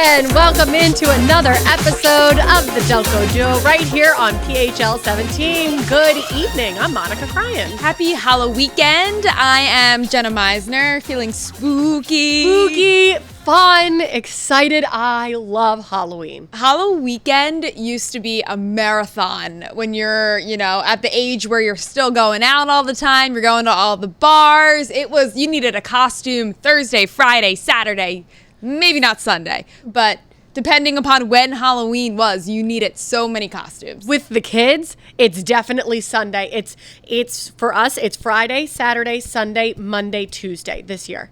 and welcome into another episode of the Delco Duo right here on PHL 17. Good evening. I'm Monica Cryan. Happy Halloween weekend. I am Jenna Meisner, feeling spooky. Spooky, fun, excited. I love Halloween. Halloween weekend used to be a marathon when you're, at the age where you're still going out all the time. You're going to all the bars. You needed a costume Thursday, Friday, Saturday, maybe not Sunday, but depending upon when Halloween was, you needed so many costumes. With the kids, it's definitely Sunday. It's for us, it's Friday, Saturday, Sunday, Monday, Tuesday this year.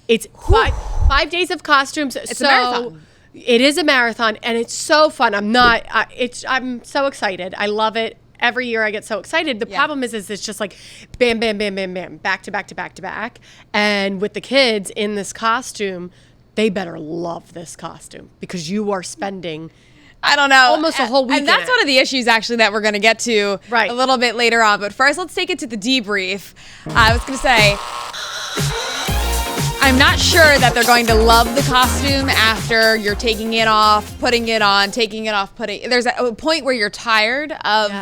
It's 5 days of costumes. It's a marathon. It is a marathon, and it's so fun. I'm so excited. I love it. Every year I get so excited. The problem is it's just like bam, bam, bam, bam, bam, back to back to back to back. And with the kids in this costume, they better love this costume because you are spending, I don't know, almost a whole week. And that's one of the issues actually that we're going to get to a little bit later on. But first, let's take it to the debrief. I was going to say, I'm not sure that they're going to love the costume after you're taking it off, putting it on, taking it off, there's a point where you're tired of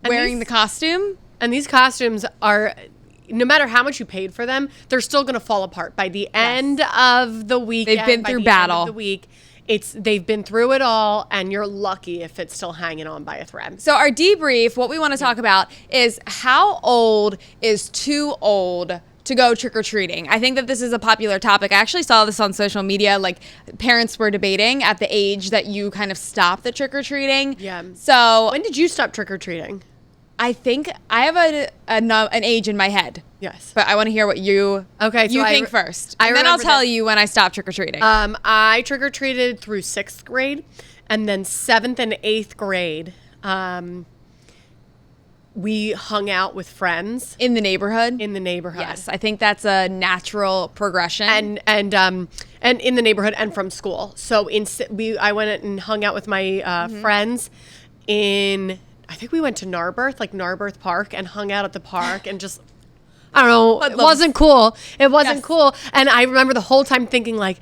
wearing the costume. And these costumes are, no matter how much you paid for them, they're still going to fall apart by the end of the weekend. They've been through battle. End of the week. They've been through it all, and you're lucky if it's still hanging on by a thread. So our debrief, what we want to talk about is how old is too old to go trick-or-treating. I think that this is a popular topic. I actually saw this on social media, like parents were debating at the age that you kind of stop the trick-or-treating. Yeah. So when did you stop trick-or-treating? I think I have an age in my head. Yes. But I want to hear what you think first. And then I'll tell you when I stopped trick-or-treating. I trick-or-treated through 6th grade, and then 7th and 8th grade, we hung out with friends. In the neighborhood? In the neighborhood. Yes, I think that's a natural progression. And in the neighborhood and from school. So I went and hung out with my friends I think we went to Narberth Park, and hung out at the park and just, I don't know, it wasn't cool. It wasn't cool. And I remember the whole time thinking like,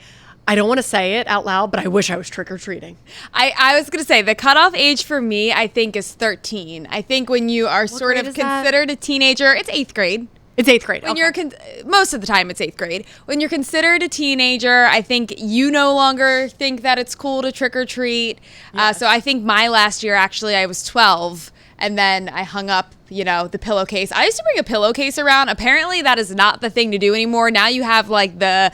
I don't want to say it out loud, but I wish I was trick-or-treating. I was going to say the cutoff age for me, I think, is 13. I think when you are sort of considered a teenager, it's 8th grade. It's 8th grade. When you're most of the time, it's 8th grade. When you're considered a teenager, I think you no longer think that it's cool to trick or treat. Yes. So I think my last year, actually, I was 12, and then I hung up, the pillowcase. I used to bring a pillowcase around. Apparently, that is not the thing to do anymore. Now you have like the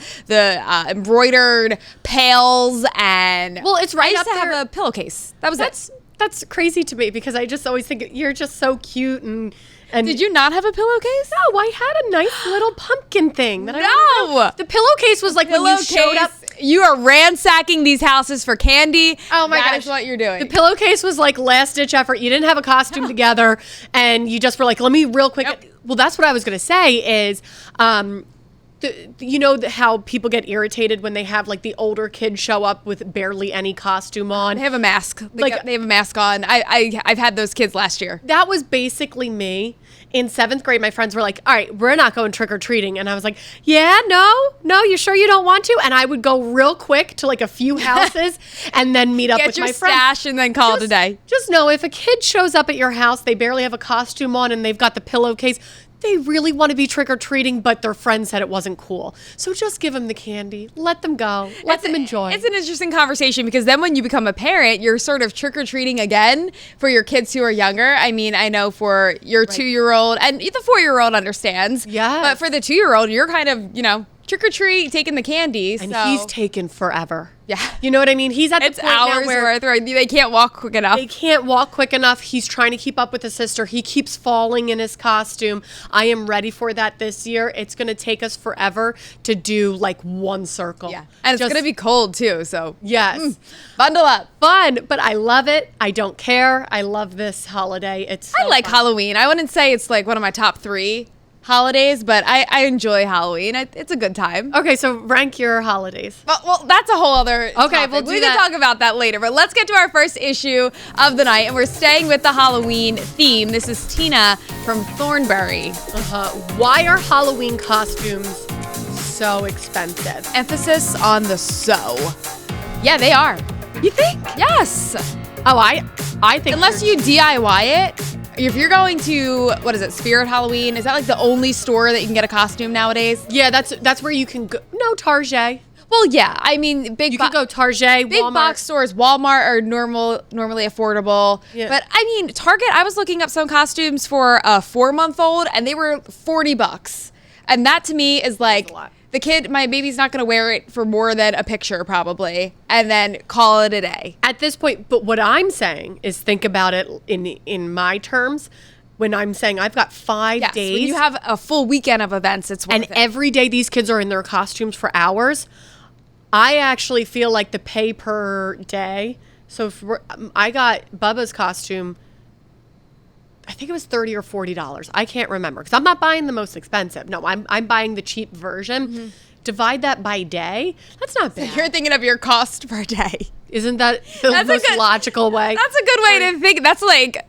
embroidered pails and. Well, it's right up there. I used to have a pillowcase. That's crazy to me because I just always think you're just so cute and did you not have a pillowcase? No, I had a nice little pumpkin thing. The pillowcase was like when you showed up. You are ransacking these houses for candy. Oh my gosh. That is what you're doing. The pillowcase was like last ditch effort. You didn't have a costume together and you just were like, let me real quick. Yep. Well, that's what I was going to say is, how people get irritated when they have like the older kids show up with barely any costume on. They have a mask. They have a mask on. I've had those kids last year. That was basically me. In 7th grade, my friends were like, all right, we're not going trick-or-treating. And I was like, yeah, no, you sure you don't want to? And I would go real quick to like a few houses and then meet up with my friends. Get your stash and then call it a day. Just know if a kid shows up at your house, they barely have a costume on and they've got the pillowcase, they really want to be trick-or-treating, but their friend said it wasn't cool. So just give them the candy. Let them go. Let them enjoy. It's an interesting conversation because then when you become a parent, you're sort of trick-or-treating again for your kids who are younger. I mean, I know for your 2-year-old, and the 4-year-old understands. Yeah. But for the 2-year-old, you're kind of, trick-or-treat, taking the candy. And he's taken forever. Yeah. You know what I mean? He's at the point now where they can't walk quick enough. They can't walk quick enough. He's trying to keep up with his sister. He keeps falling in his costume. I am ready for that this year. It's going to take us forever to do like one circle. Yeah. And it's going to be cold too. So yes. Bundle up. Fun. But I love it. I don't care. I love this holiday. I like Halloween. I wouldn't say it's like one of my top 3 holidays, but I enjoy Halloween. It's a good time. Okay, so rank your holidays. Well, that's a whole other topic. We can talk about that later, but let's get to our first issue of the night, and we're staying with the Halloween theme. This is Tina from Thornbury. Why are Halloween costumes so expensive? Emphasis on the so. Yeah, they are. You think? Yes. Oh, I think Unless you DIY it. If you're going to, what is it, Spirit Halloween, is that like the only store that you can get a costume nowadays? Yeah, that's where you can go. No, Target. Well, yeah. I mean, You can go Target, big Walmart. box stores. Walmart are normally affordable. Yeah. But I mean, Target, I was looking up some costumes for a 4-month-old and they were $40. And that to me is like, a lot. the kid, my baby's not going to wear it for more than a picture probably, and then call it a day. At this point, but what I'm saying is think about it in my terms. When I'm saying I've got 5 Yes, days. when you have a full weekend of events, it's worth and it. every day these kids are in their costumes for hours, I actually feel like the pay per day. So if I got Bubba's costume, I think it was $30 or $40. I can't remember because I'm not buying the most expensive. No, I'm buying the cheap version. Mm-hmm. Divide that by day. That's not bad. You're thinking of your cost per day. Isn't that the most logical way? That's a good way to think. That's like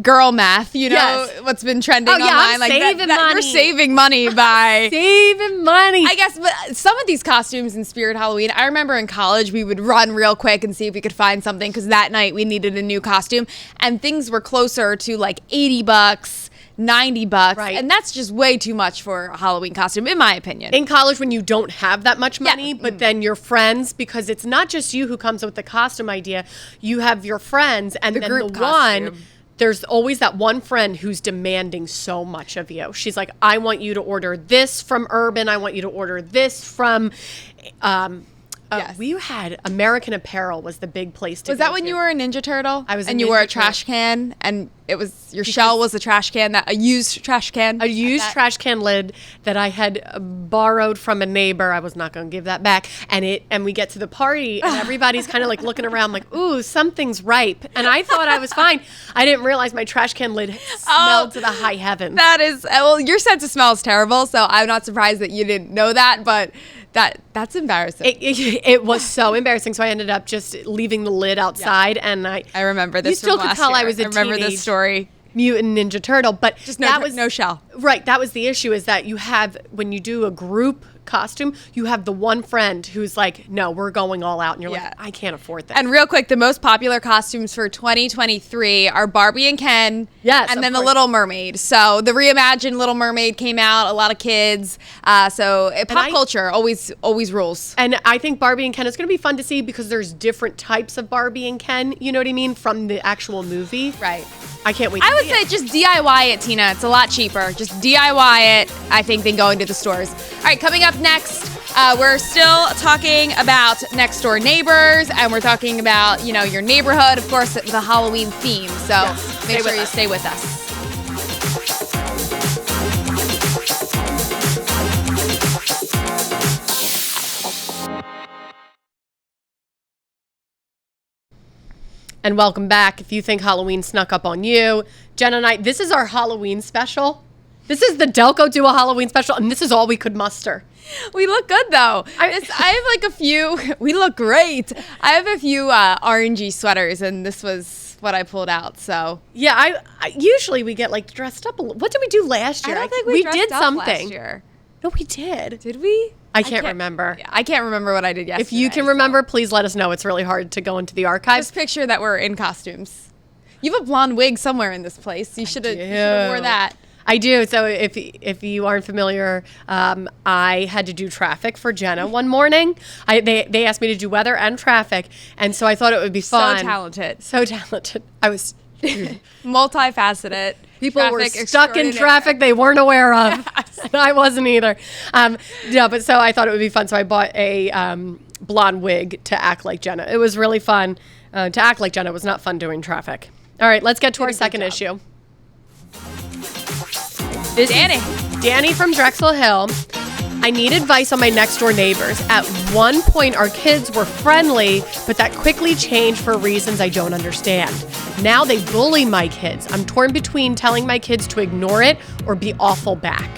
girl math, you know, Yes. what's been trending Yeah, online. I'm like saving money. You're saving money by saving money. I guess, but some of these costumes in Spirit Halloween, I remember in college we would run real quick and see if we could find something because that night we needed a new costume, and things were closer to like $80, $90, Right. and that's just way too much for a Halloween costume, in my opinion. In college when you don't have that much money, Yeah. but then your friends, because it's not just you who comes up with the costume idea, you have your friends, and then group the costume. one, there's always that one friend who's demanding so much of you. She's like, I want you to order this from Urban. I want you to order this from, Yes. we had American Apparel was the big place to Was go that when to. you were a Ninja Turtle? I was a and you wore a Ninja trash can, and it was your shell was a trash can, a used trash can. A used trash can lid that I had borrowed from a neighbor. I was not going to give that back. And we get to the party and everybody's kind of like looking around like, ooh, something's ripe. And I thought I was fine. I didn't realize my trash can lid smelled to the high heavens. That is, well, your sense of smell is terrible, so I'm not surprised that you didn't know that, but that's embarrassing. It was so embarrassing. So I ended up just leaving the lid outside, and I remember this. You still from could last tell I year. was a I remember teenage this story. mutant Ninja Turtle, but Just no shell. Right, that was the issue. Is that you have when you do a group costume, you have the one friend who's like, "No, we're going all out," and you're like, "I can't afford that." And real quick, the most popular costumes for 2023 are Barbie and Ken. Yes, and of then the course. Little Mermaid. So the reimagined Little Mermaid came out. A lot of kids. So pop culture always rules. And I think Barbie and Ken is going to be fun to see because there's different types of Barbie and Ken. You know what I mean from the actual movie. Right. I can't wait. I to would see say it. just DIY it, Tina. It's a lot cheaper. Just DIY it, I think, than going to the stores. All right, coming up next, we're still talking about next door neighbors, and we're talking about, your neighborhood, of course, the Halloween theme. So make sure you stay with us. And welcome back. If you think Halloween snuck up on you, Jenna and I, this is our Halloween special. This is the Delco Duo Halloween special, and this is all we could muster. We look good, though. I have like a few. We look great. I have a few orangey sweaters, and this was what I pulled out. So Yeah, I usually we get like dressed up a little. What did we do last year? I don't think we did dressed up something last year. No, we did. Did we? I can't remember. Yeah, I can't remember what I did yesterday. If you can remember, please let us know. It's really hard to go into the archives. Just picture that we're in costumes. You have a blonde wig somewhere in this place. You should have worn that. I do. So if you aren't familiar, I had to do traffic for Jenna one morning. They asked me to do weather and traffic, and so I thought it would be fun. So talented. So talented. I was multifaceted. People were stuck in traffic they weren't aware of. And I wasn't either. But so I thought it would be fun. So I bought a blonde wig to act like Jenna. It was really fun to act like Jenna. It was not fun doing traffic. All right, let's get to our second issue. This is Danny from Drexel Hill. I need advice on my next door neighbors. At one point, our kids were friendly, but that quickly changed for reasons I don't understand. Now they bully my kids. I'm torn between telling my kids to ignore it or be awful back.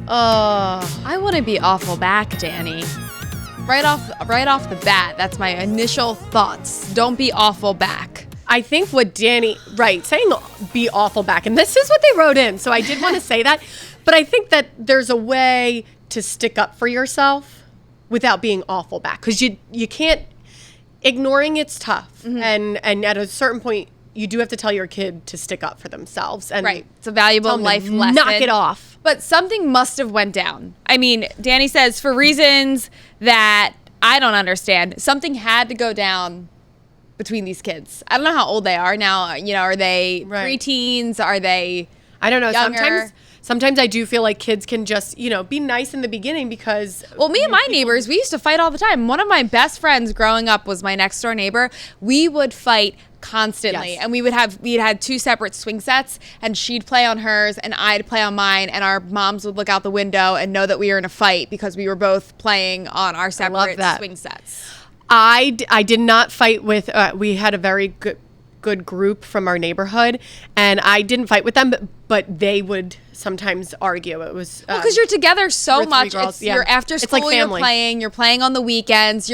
I wouldn't be awful back, Danny. Right off the bat, that's my initial thoughts. Don't be awful back. I think what Danny, saying be awful back, and this is what they wrote in, so I did want to say that, but I think that there's a way to stick up for yourself without being awful back. Because you can't, ignoring it's tough. And at a certain point, you do have to tell your kid to stick up for themselves. And right. It's a valuable life lesson. Knock it off. But something must have went down. I mean, Danny says for reasons that I don't understand, something had to go down between these kids. I don't know how old they are now. Are they preteens? Are they I don't know. younger? Sometimes I do feel like kids can just, be nice in the beginning because... Well, me and my neighbors, we used to fight all the time. One of my best friends growing up was my next door neighbor. We would fight constantly. Yes. And we'd had 2 separate swing sets, and she'd play on hers and I'd play on mine, and our moms would look out the window and know that we were in a fight because we were both playing on our separate swing sets. I did not fight with... we had a very good group from our neighborhood, and I didn't fight with them, but they would sometimes argue. It was because you're together so much. You're after school, it's like family. You're playing on the weekends.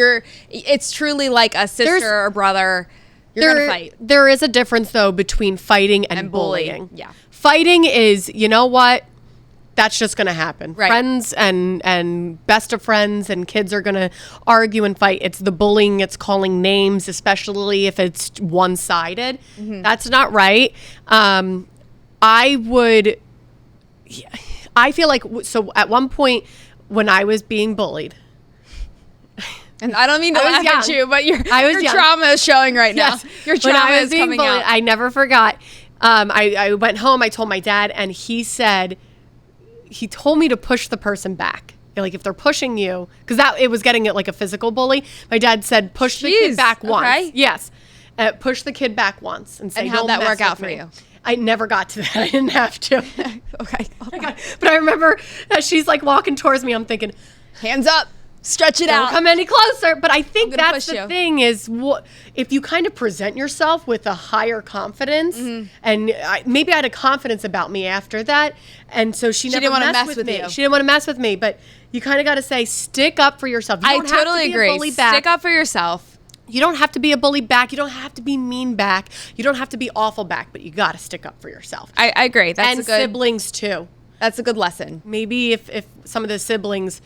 It's truly like a sister or brother. You're gonna fight. There is a difference though between fighting and bullying. Yeah, fighting is, you know what? That's just going to happen. Right. Friends and best of friends and kids are going to argue and fight. It's the bullying. It's calling names, especially if it's one-sided. That's not right. I feel like, so at one point when I was being bullied, and I don't mean to laugh at you, but your young. trauma is showing right now. Yes. Your trauma is coming out. I never forgot. I went home, I told my dad, and he told me to push the person back. Like if they're pushing you, because it was getting it like a physical bully. My dad said, push the kid back once. Okay. Yes. Push the kid back once and say, and how'd that work out for me. you? I never got to that. I didn't have to. Okay. But I remember as she's like walking towards me, I'm thinking, hands up. Stretch it don't out. come any closer. But I think that's the you. thing is, if you kind of present yourself with a higher confidence, and maybe I had a confidence about me after that, and so she never didn't want to messed mess with me. you. She didn't want to mess with me, but you kind of got to say, stick up for yourself. You I don't have totally to be agree. A bully back. Stick up for yourself. You don't have to be a bully back. You don't have to be mean back. You don't have to be awful back, but you got to stick up for yourself. I agree. That's and siblings too. That's a good lesson. Maybe if some of the siblings,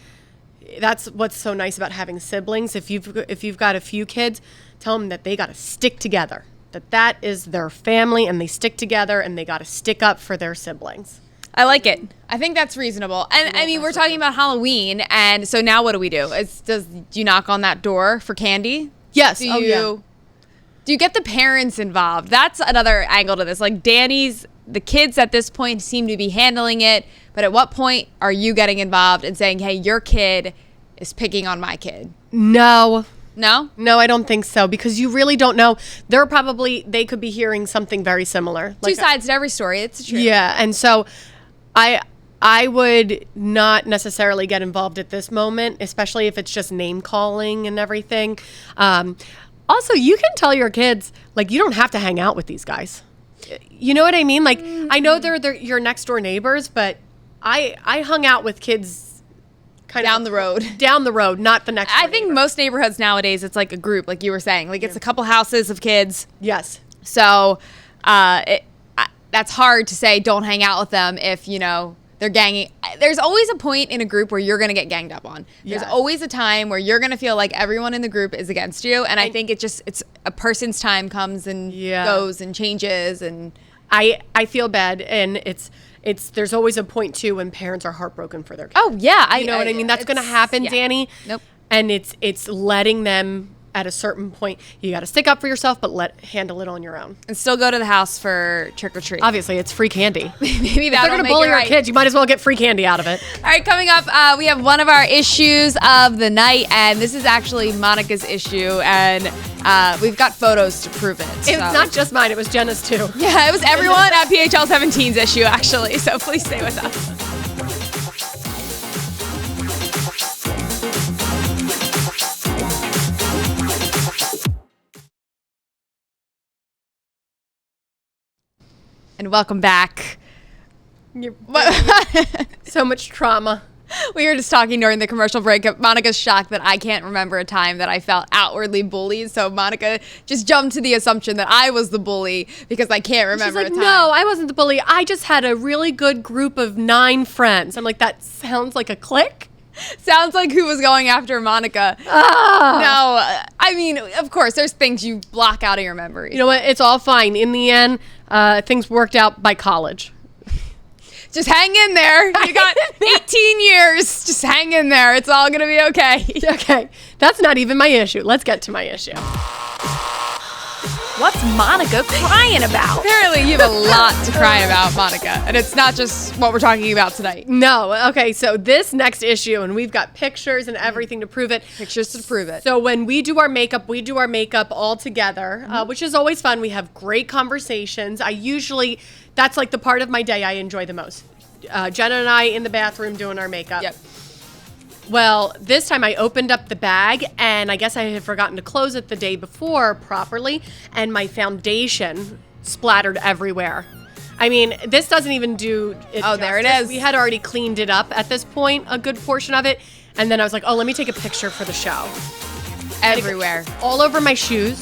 that's what's so nice about having siblings. If you've got a few kids, tell them that they got to stick together. That is their family, and they stick together, and they got to stick up for their siblings. I like it. I think that's reasonable. And I mean, we're talking about Halloween, and so now what do we do? Do you knock on that door for candy? Yes. Do you get the parents involved? That's another angle to this. Like the kids at this point seem to be handling it, but at what point are you getting involved and saying, hey, your kid is picking on my kid? No, I don't think so, because you really don't know. They could be hearing something very similar. Two sides to every story. It's true. Yeah, and so I would not necessarily get involved at this moment, especially if it's just name calling and everything. Also, you can tell your kids, like, you don't have to hang out with these guys. You know what I mean? Like, I know they're your next door neighbors, but I hung out with kids kind of down the road. Down the road, not the next door I think neighbor. most neighborhoods nowadays, it's like a group, like you were saying. Like, it's a couple houses of kids. Yes. So that's hard to say don't hang out with them if, they're ganging. There's always a point in a group where you're going to get ganged up on. There's always a time where you're going to feel like everyone in the group is against you. And I think it's a person's time comes and goes and changes. And I feel bad. And there's always a point too when parents are heartbroken for their kids. Oh yeah. You know what I mean? That's going to happen, Danny. Nope. And it's letting them, at a certain point, you got to stick up for yourself, but handle it on your own. And still go to the house for trick or treat. Obviously, it's free candy. Maybe they're going to bully your kids, you might as well get free candy out of it. All right, coming up, we have one of our issues of the night, and this is actually Monica's issue, and we've got photos to prove it. It's not just mine; it was Jenna's too. Yeah, it was everyone at PHL 17's issue, actually. So please stay with us. And welcome back. So much trauma. We were just talking during the commercial break. Monica's shocked that I can't remember a time that I felt outwardly bullied. So Monica just jumped to the assumption that I was the bully because I can't remember She's like, a time. no, I wasn't the bully. I just had a really good group of 9 friends. I'm like, that sounds like a clique. Sounds like who was going after Monica. No, I mean, of course, there's things you block out of your memory. You know what? It's all fine. In the end, things worked out by college. Just hang in there. You got 18 years. Just hang in there. It's all going to be okay. Okay. That's not even my issue. Let's get to my issue. What's Monica crying about? Apparently, you have a lot to cry about, Monica. And it's not just what we're talking about tonight. No. Okay. So this next issue, and we've got pictures and everything to prove it. Pictures to prove it. So when we do our makeup all together, which is always fun. We have great conversations. That's like the part of my day I enjoy the most. Jenna and I in the bathroom doing our makeup. Yep. Well, this time I opened up the bag, and I guess I had forgotten to close it the day before properly, and my foundation splattered everywhere. I mean, this doesn't even do it justice. There it is. We had already cleaned it up at this point, a good portion of it, and then I was like, let me take a picture for the show. Everywhere. All over my shoes.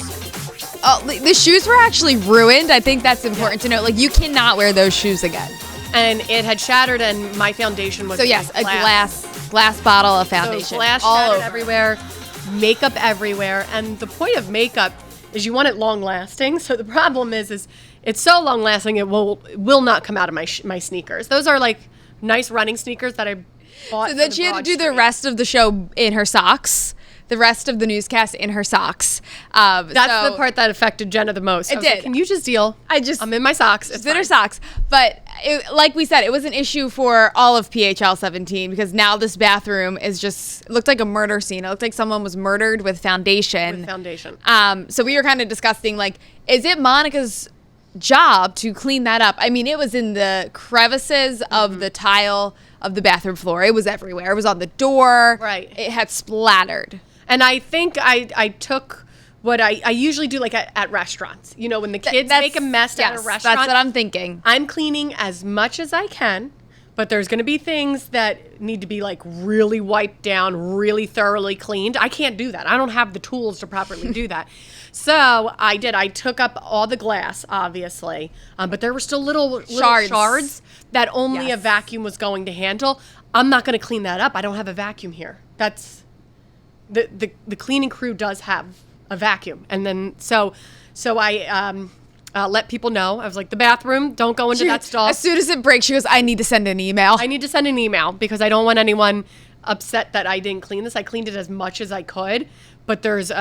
Oh, the shoes were actually ruined. I think that's important to note. Like, you cannot wear those shoes again. And it had shattered, and my foundation was So yes, a glass bottle of foundation. So glass all shattered over. everywhere, makeup everywhere, and the point of makeup is you want it long lasting. So the problem is it's so long lasting it will not come out of my sneakers. Those are like nice running sneakers that I bought. So then she had to do the rest of the show in her socks. The rest of the newscast in her socks. That's the part that affected Jenna the most. It I was did. Like, can you just deal? I'm in my socks. It's in her fine. socks. But like we said, it was an issue for all of PHL 17 because now this bathroom it looked like a murder scene. It looked like someone was murdered with foundation. So we were kind of discussing, like, is it Monica's job to clean that up? I mean, it was in the crevices of the tile of the bathroom floor. It was everywhere. It was on the door. Right. It had splattered. And I think I took what I usually do, like at restaurants. You know, when the kids make a mess at a restaurant. That's what I'm thinking. I'm cleaning as much as I can, but there's going to be things that need to be like really wiped down, really thoroughly cleaned. I can't do that. I don't have the tools to properly do that. So I did. I took up all the glass, obviously, but there were still little shards that only a vacuum was going to handle. I'm not going to clean that up. I don't have a vacuum here. That's the cleaning crew does have a vacuum, and then so I let people know. I was like, the bathroom, don't go into that stall. As soon as it breaks, she goes, I need to send an email. I need to send an email because I don't want anyone upset that I didn't clean this. I cleaned it as much as I could, but there's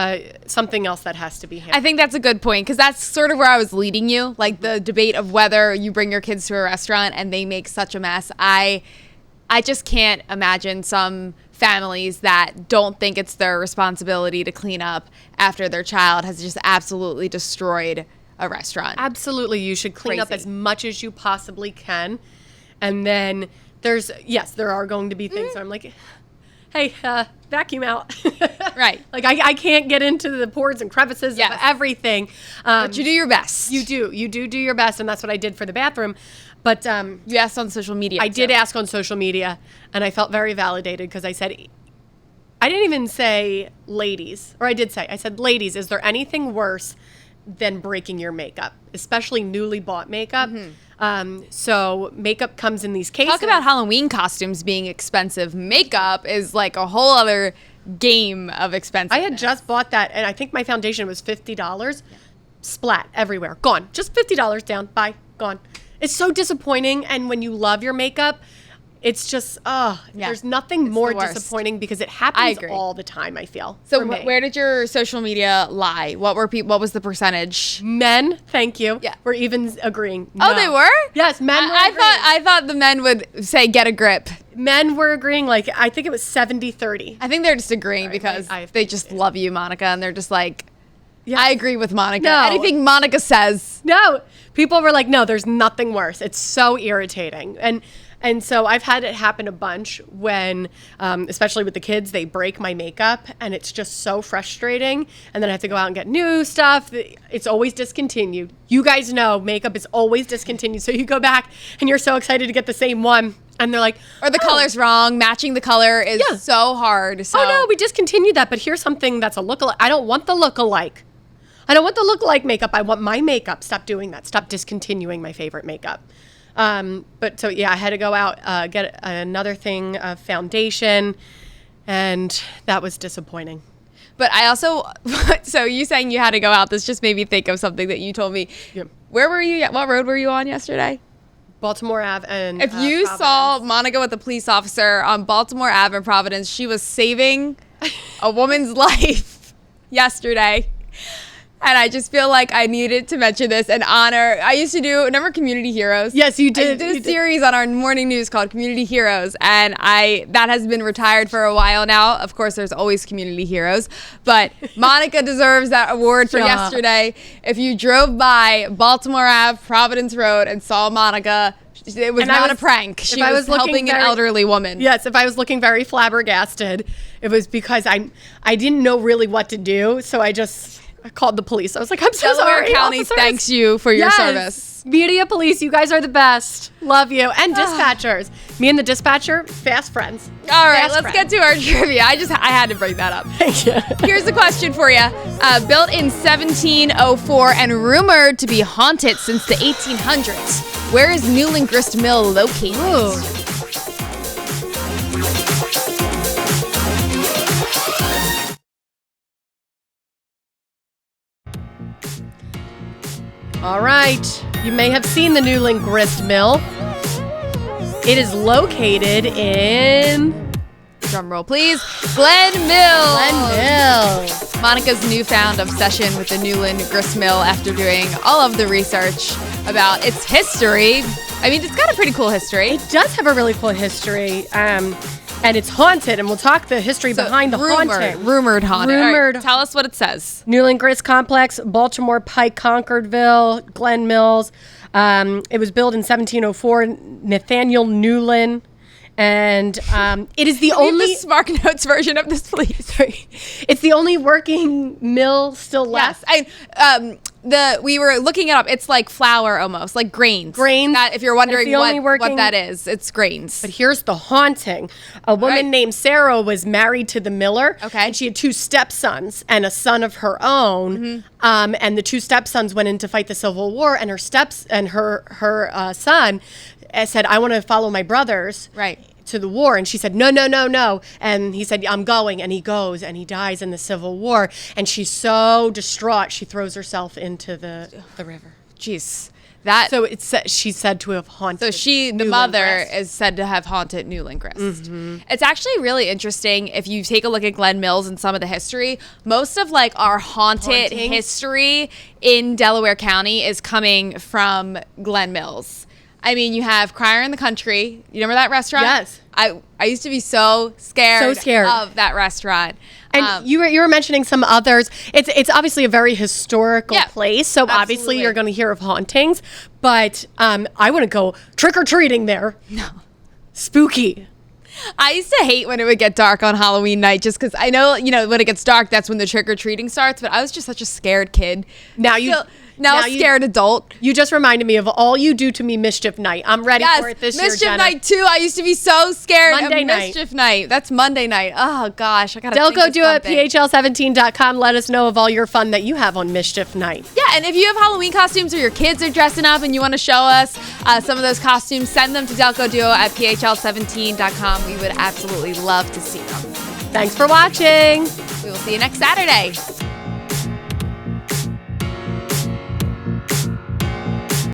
something else that has to be handled. I think that's a good point because that's sort of where I was leading you, like the debate of whether you bring your kids to a restaurant and they make such a mess. I just can't imagine some families that don't think it's their responsibility to clean up after their child has just absolutely destroyed a restaurant. Absolutely. You should clean up as much as you possibly can. And then there are going to be things where I'm like, hey, vacuum out. Right. Like I can't get into the pores and crevices of everything. But you do your best. You do your best. And that's what I did for the bathroom. But you asked on social media. I did ask on social media, and I felt very validated because I said, I didn't even say ladies, or I said, ladies, is there anything worse than breaking your makeup, especially newly bought makeup? So makeup comes in these cases. Talk about Halloween costumes being expensive. Makeup is like a whole other game of expensive. I had just bought that, and I think my foundation was $50. Splat everywhere. Gone. Just $50 down. Bye. Gone. It's so disappointing, and when you love your makeup, it's just, there's nothing more disappointing because it happens all the time, I feel. So where did your social media lie? What was the percentage? Men, thank you. Yeah. Were even agreeing. Oh, they were? Yes, men were agreeing. I thought the men would say get a grip. Men were agreeing, like, I think it was 70-30. I think they're just agreeing because they just love you, Monica, and they're just like, I agree with Monica. No. Anything Monica says. No. People were like, no, there's nothing worse. It's so irritating. And so I've had it happen a bunch when, especially with the kids, they break my makeup, and it's just so frustrating. And then I have to go out and get new stuff. It's always discontinued. You guys know makeup is always discontinued. So you go back, and you're so excited to get the same one. And they're like, or the color's wrong. Matching the color is so hard. So. Oh, no, we discontinued that. But here's something that's a lookalike. I don't want the lookalike. I don't want the lookalike makeup. I want my makeup. Stop doing that. Stop discontinuing my favorite makeup. But so, I had to go out, get another thing, foundation. And that was disappointing. But I also, so you saying you had to go out, this just made me think of something that you told me. Yep. Where were you, what road were you on yesterday? Baltimore Ave and If you Providence. saw Monica with a police officer on Baltimore Ave in Providence, she was saving a woman's life yesterday. And I just feel like I needed to mention this and honor. I used to do, remember Community Heroes? Yes, you did. I did a series on our morning news called Community Heroes, and that has been retired for a while now. Of course, there's always Community Heroes, but Monica deserves that award for yesterday. If you drove by Baltimore Ave, Providence Road, and saw Monica, it was not a prank. She was helping an elderly woman. Yes, if I was looking very flabbergasted, it was because I didn't know really what to do, so I called the police. I was like, I'm so Delaware sorry. County officers. thanks you for your service. Media police, you guys are the best. Love you. And dispatchers. Me and the dispatcher, fast friends. All right, let's get to our trivia. I had to bring that up. Thank you. Here's the question for you. Built in 1704 and rumored to be haunted since the 1800s, where is Newland Grist Mill located? Ooh. All right. You may have seen the Newland Grist Mill. It is located in Drum roll, please. Glen Mill. Glen Mill. Monica's newfound obsession with the Newland Grist Mill after doing all of the research about its history. I mean, it's got a pretty cool history. It does have a really cool history. And it's haunted, and we'll talk the history behind the haunting. Rumored haunted. Rumored. All right, tell us what it says. Newland Grist Complex, Baltimore Pike, Concordville, Glen Mills. It was built in 1704. Nathaniel Newland. And it is the only the Spark Notes version of this, please. Sorry. It's the only working mill still left. Yes, we were looking it up. It's like flour almost, like grains. Grains. That if you're wondering what working, that is, it's grains. But here's the haunting. A woman named Sarah was married to the miller. Okay. And she had two stepsons and a son of her own. And the two stepsons went in to fight the Civil War, and her son said, I want to follow my brothers to the war. And she said, no. And he said, I'm going. And he goes, and he dies in the Civil War. And she's so distraught, she throws herself into the river. Jeez. So she's said to have haunted. So the mother, is said to have haunted Newland Grist. Mm-hmm. It's actually really interesting if you take a look at Glen Mills and some of the history. Most of like our haunting history in Delaware County is coming from Glen Mills. I mean, you have Crier in the Country. You remember that restaurant? Yes. I used to be so scared of that restaurant. And you were mentioning some others. It's obviously a very historical place, so obviously you're going to hear of hauntings. But I wouldn't go trick-or-treating there. No. Spooky. I used to hate when it would get dark on Halloween night just because I know, when it gets dark, that's when the trick-or-treating starts. But I was just such a scared kid. Now a scared adult. You just reminded me of all you do to me mischief night. I'm ready for it this year, Mischief Jenna. night too. I used to be so scared Monday of night. Mischief night. That's Monday night. Oh gosh, I gotta Delco Duo at PHL17.com. Let us know of all your fun that you have on mischief night. Yeah, and if you have Halloween costumes or your kids are dressing up and you want to show us some of those costumes, send them to Delco Duo at PHL17.com. We would absolutely love to see them. Thanks for watching. We will see you next Saturday.